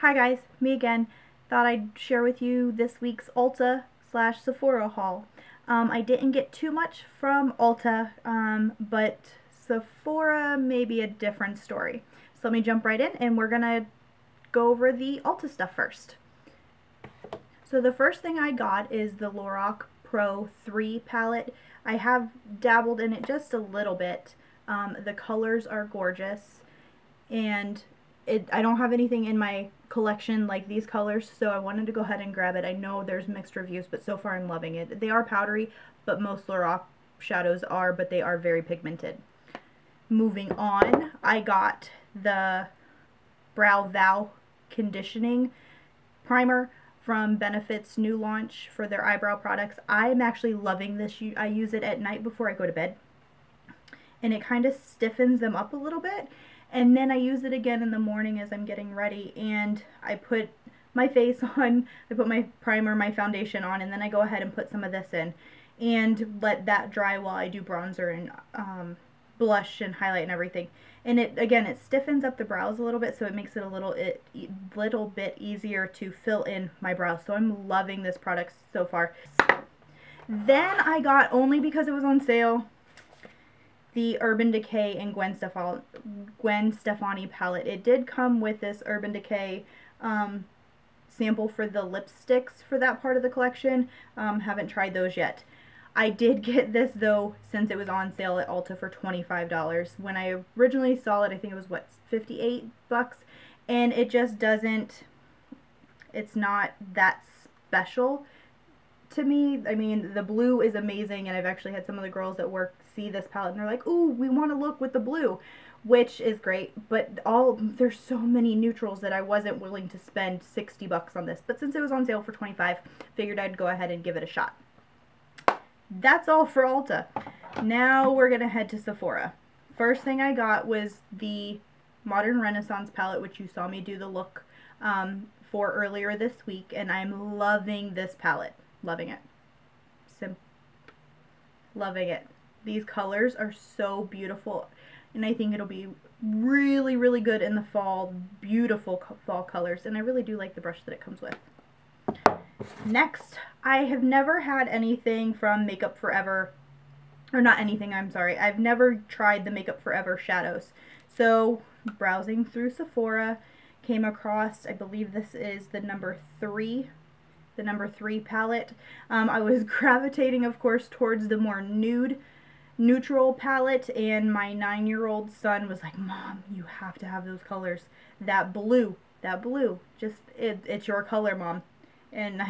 Hi guys, me again. Thought I'd share with you this week's Ulta slash Sephora haul. I didn't get too much from Ulta, but Sephora may be a different story. So let me jump right in and we're gonna go over the Ulta stuff first. So the first thing I got is the Lorac Pro 3 palette. I have dabbled in it just a little bit. The colors are gorgeous, and I don't have anything in my collection like these colors, so I wanted to go ahead and grab it. I know there's mixed reviews, but so far I'm loving it. They are powdery, but most Lorac shadows are, but they are very pigmented. Moving on, I got the Brow Vow Conditioning Primer from Benefit's new launch for their eyebrow products. I'm actually loving this. I use it at night before I go to bed, and it kind of stiffens them up a little bit. And then I use it again in the morning as I'm getting ready, and I put my face on, I put my primer, my foundation on, and then I go ahead and put some of this in and let that dry while I do bronzer and blush and highlight and everything. And it stiffens up the brows a little bit, so it makes it a little bit easier to fill in my brows. So I'm loving this product so far. Then I got, only because it was on sale, the Urban Decay and Gwen Stefani palette. It did come with this Urban Decay sample for the lipsticks for that part of the collection. Haven't tried those yet. I did get this though, since it was on sale at Ulta for $25. When I originally saw it, I think it was what, 58 bucks, and it just doesn't, it's not that special to me. I mean, the blue is amazing, and I've actually had some of the girls at work see this palette and they're like, ooh, we want to look with the blue, which is great, but there's so many neutrals that I wasn't willing to spend 60 bucks on this. But since it was on sale for 25, figured I'd go ahead and give it a shot. That's all for Ulta. Now we're gonna head to Sephora. First thing I got was the Modern Renaissance palette, which you saw me do the look for earlier this week, and I'm loving this palette. Loving it. Loving it. These colors are so beautiful, and I think it'll be really, really good in the fall. Beautiful fall colors, and I really do like the brush that it comes with. Next, I have never had anything from Makeup Forever, or not anything, I'm sorry. I've never tried the Makeup Forever shadows. So, browsing through Sephora, came across, I believe this is the number 3 palette. I was gravitating, of course, towards the more neutral palette, and my 9-year-old son was like, Mom, you have to have those colors. That blue, just, it's your color, Mom. And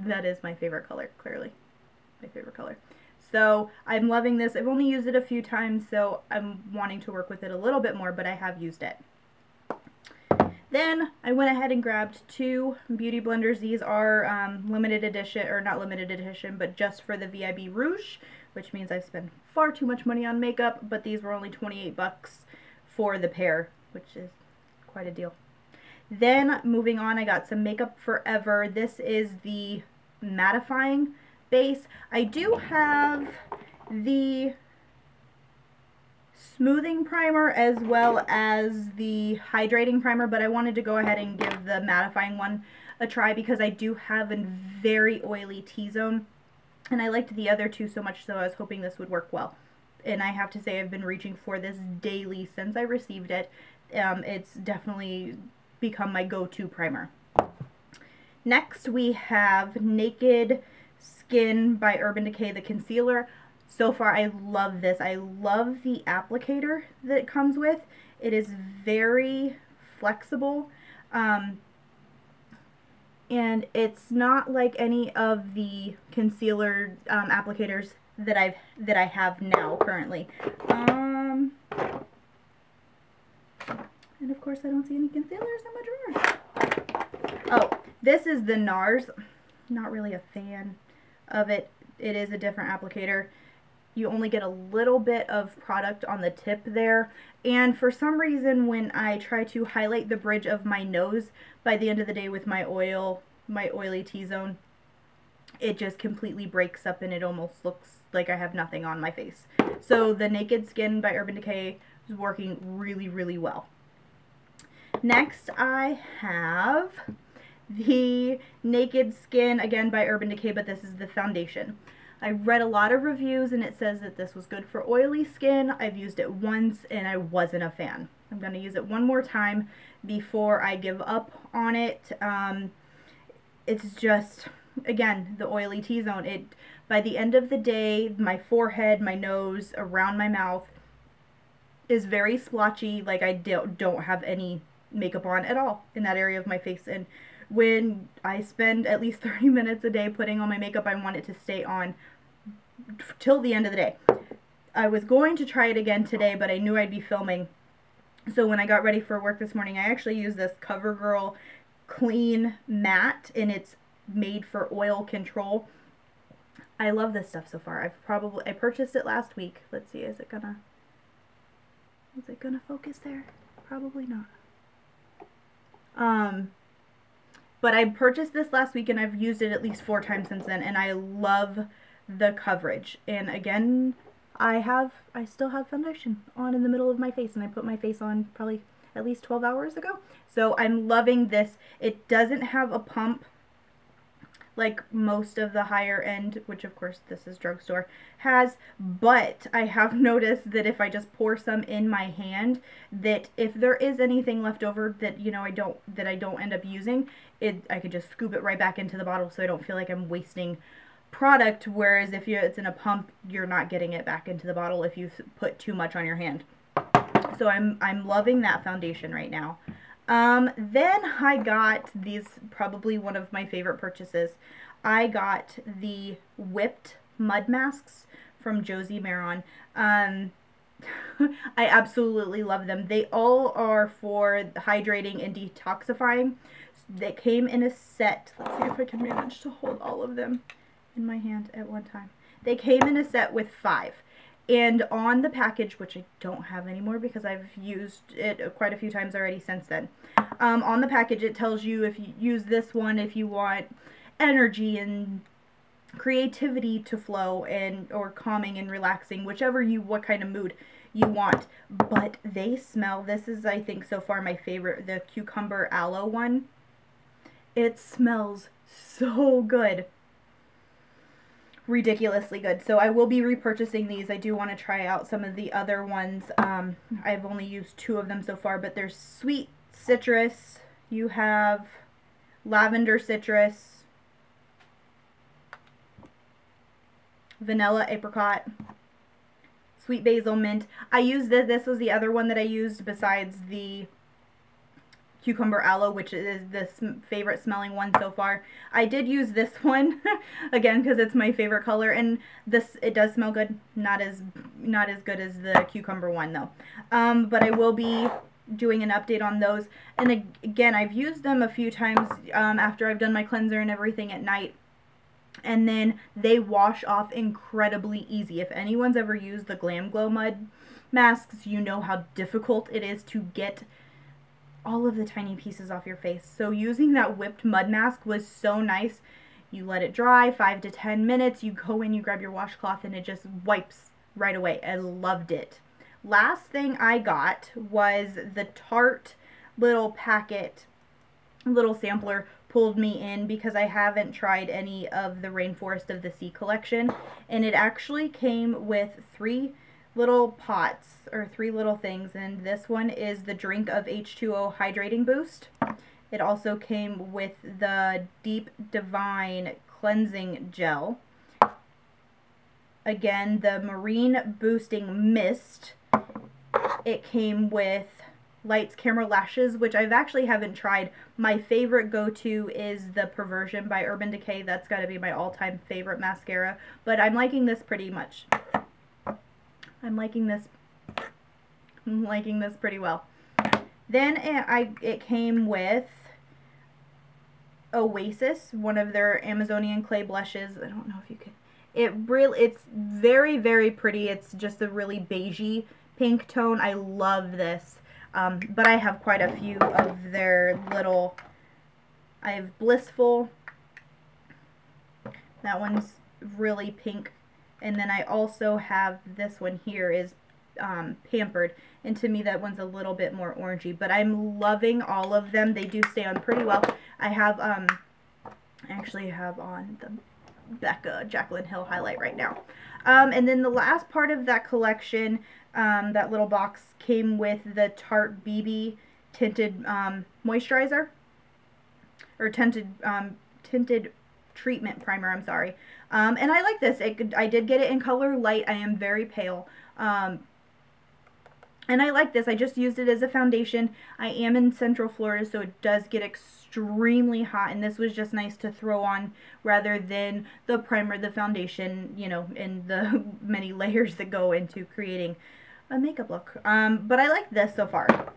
that is my favorite color, clearly. My favorite color. So I'm loving this. I've only used it a few times, so I'm wanting to work with it a little bit more, but I have used it. Then I went ahead and grabbed 2 beauty blenders. These are limited edition, or not limited edition, but just for the VIB Rouge, which means I've spent far too much money on makeup, but these were only 28 bucks for the pair, which is quite a deal. Then moving on, I got some Makeup Forever. This is the mattifying base. I do have the smoothing primer as well as the hydrating primer, but I wanted to go ahead and give the mattifying one a try because I do have a very oily T-zone, and I liked the other two so much, so I was hoping this would work well. And I have to say, I've been reaching for this daily since I received it. It's definitely become my go-to primer. Next we have Naked Skin by Urban Decay, the concealer. So far I love this. I love the applicator that it comes with. It is very flexible, and it's not like any of the concealer applicators that I have now currently. And of course I don't see any concealers in my drawer. Oh, this is the NARS. Not really a fan of it. It is a different applicator. You only get a little bit of product on the tip there, and for some reason when I try to highlight the bridge of my nose by the end of the day with my oily T-zone, it just completely breaks up and it almost looks like I have nothing on my face. So the Naked Skin by Urban Decay is working really, really well. Next I have the Naked Skin, again by Urban Decay, but this is the foundation. I read a lot of reviews and it says that this was good for oily skin. I've used it once and I wasn't a fan. I'm going to use it one more time before I give up on it. It's just, again, the oily T-zone. By the end of the day, my forehead, my nose, around my mouth is very splotchy. Like I don't have any makeup on at all in that area of my face. And when I spend at least 30 minutes a day putting on my makeup, I want it to stay on till the end of the day. I was going to try it again today, but I knew I'd be filming. So when I got ready for work this morning, I actually used this CoverGirl Clean Matte, and it's made for oil control. I love this stuff so far. I purchased it last week. Let's see, is it gonna focus there? Probably not. But I purchased this last week and I've used it at least 4 times since then, and I love the coverage. And again, I still have foundation on in the middle of my face, and I put my face on probably at least 12 hours ago. So I'm loving this. It doesn't have a pump like most of the higher end, which of course this is drugstore, has, but I have noticed that if I just pour some in my hand, that if there is anything left over that, you know, I don't end up using, I could just scoop it right back into the bottle, so I don't feel like I'm wasting product, whereas if it's in a pump, you're not getting it back into the bottle if you put too much on your hand. So I'm loving that foundation right now. Then I got these, probably one of my favorite purchases. I got the Whipped Mud Masks from Josie Maron. I absolutely love them. They all are for hydrating and detoxifying. They came in a set. Let's see if I can manage to hold all of them in my hand at one time. They came in a set with 5. And on the package, which I don't have anymore because I've used it quite a few times already since then, on the package it tells you if you use this one if you want energy and creativity to flow, and or calming and relaxing, what kind of mood you want. But they smell, this is I think so far my favorite, the cucumber aloe one. It smells so good. Ridiculously good. So I will be repurchasing these. I do want to try out some of the other ones. I've only used 2 of them so far, but there's sweet citrus, you have lavender citrus, vanilla apricot, sweet basil mint. I used this was the other one that I used besides the cucumber aloe, which is the favorite smelling one so far. I did use this one again because it's my favorite color, and it does smell good. Not as good as the cucumber one though. But I will be doing an update on those. And again, I've used them a few times after I've done my cleanser and everything at night, and then they wash off incredibly easy. If anyone's ever used the Glam Glow mud masks, you know how difficult it is to get all of the tiny pieces off your face. So using that Whipped Mud Mask was so nice. You let it dry 5 to 10 minutes, you go in, you grab your washcloth, and it just wipes right away. I loved it. Last thing I got was the Tarte little packet, little sampler pulled me in because I haven't tried any of the Rainforest of the Sea collection, and it actually came with 3 little pots, or 3 little things, and this one is the Drink of H2O Hydrating Boost. It also came with the Deep Divine Cleansing Gel. Again, the Marine Boosting Mist. It came with Lights Camera Lashes, which I've actually haven't tried. My favorite go-to is the Perversion by Urban Decay. That's got to be my all-time favorite mascara, but I'm liking this pretty much. I'm liking this pretty well. Then it came with Oasis, one of their Amazonian clay blushes. I don't know if you can. It's very, very pretty. It's just a really beigey pink tone. I love this. But I have quite a few of their little. I have Blissful. That one's really pink. And then I also have this one here is Pampered. And to me, that one's a little bit more orangey. But I'm loving all of them. They do stay on pretty well. I have, I actually have on the Becca Jaclyn Hill highlight right now. And then the last part of that collection, that little box, came with the Tarte BB tinted moisturizer. Or tinted treatment primer, I'm sorry. And I like this. I did get it in color light. I am very pale. And I like this. I just used it as a foundation. I am in Central Florida, so it does get extremely hot, and this was just nice to throw on rather than the primer, the foundation, you know, and the many layers that go into creating a makeup look. But I like this so far.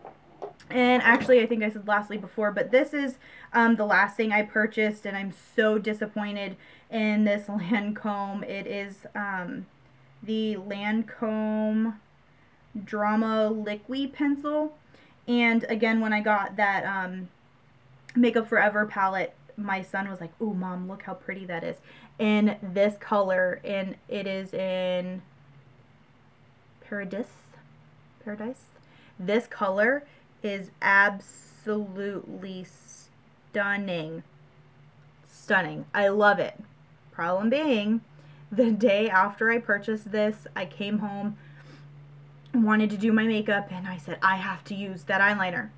And actually, I think I said lastly before, but this is the last thing I purchased, and I'm so disappointed in this Lancome. It is the Lancome Drama Liquid Pencil. And again, when I got that Makeup Forever palette, my son was like, "Ooh, Mom, look how pretty that is." In this color, and it is in Paradise. This color is absolutely stunning. Stunning. I love it. Problem being, the day after I purchased this, I came home, wanted to do my makeup, and I said, I have to use that eyeliner.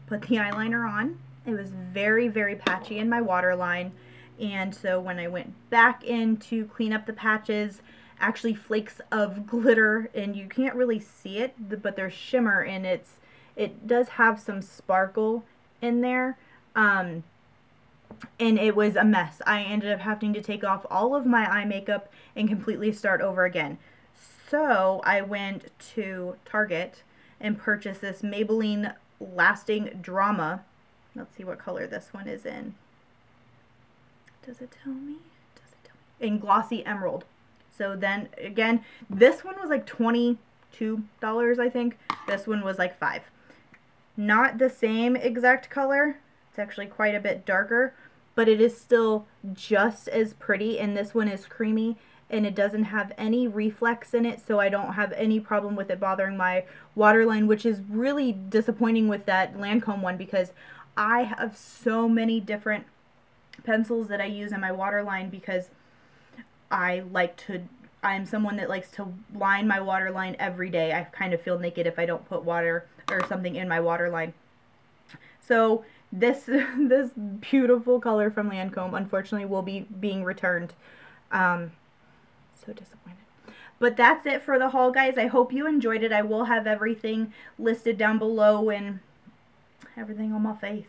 Put the eyeliner on. It was very, very patchy in my waterline, and so when I went back in to clean up the patches, actually flakes of glitter, and you can't really see it, but there's shimmer, and it does have some sparkle in there, and it was a mess. I ended up having to take off all of my eye makeup and completely start over again. So I went to Target and purchased this Maybelline Lasting Drama. Let's see what color this one is in. Does it tell me? In Glossy Emerald. So then, again, this one was like $22, I think. This one was like $5. Not the same exact color. It's actually quite a bit darker, but it is still just as pretty, and this one is creamy, and it doesn't have any reflex in it, so I don't have any problem with it bothering my waterline, which is really disappointing with that Lancome one, because I have so many different pencils that I use in my waterline, because I'm someone that likes to line my waterline every day. I kind of feel naked if I don't put water or something in my waterline. So this beautiful color from Lancome, unfortunately, will be being returned. So disappointed. But that's it for the haul, guys. I hope you enjoyed it. I will have everything listed down below and everything on my face.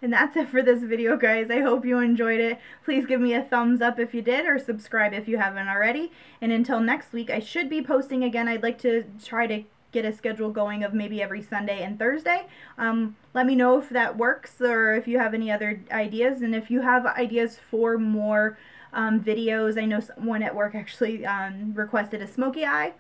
And that's it for this video, guys. I hope you enjoyed it. Please give me a thumbs up if you did, or subscribe if you haven't already. And until next week, I should be posting again. I'd like to try to get a schedule going of maybe every Sunday and Thursday. Let me know if that works, or if you have any other ideas. And if you have ideas for more videos, I know someone at work actually requested a smoky eye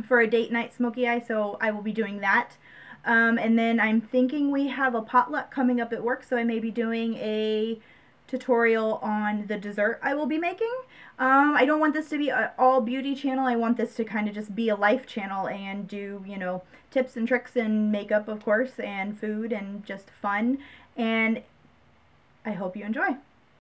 for a date night smoky eye, so I will be doing that. And then I'm thinking we have a potluck coming up at work, so I may be doing a tutorial on the dessert I will be making. I don't want this to be an all beauty channel. I want this to kind of just be a life channel and do, you know, tips and tricks and makeup, of course, and food and just fun. And I hope you enjoy.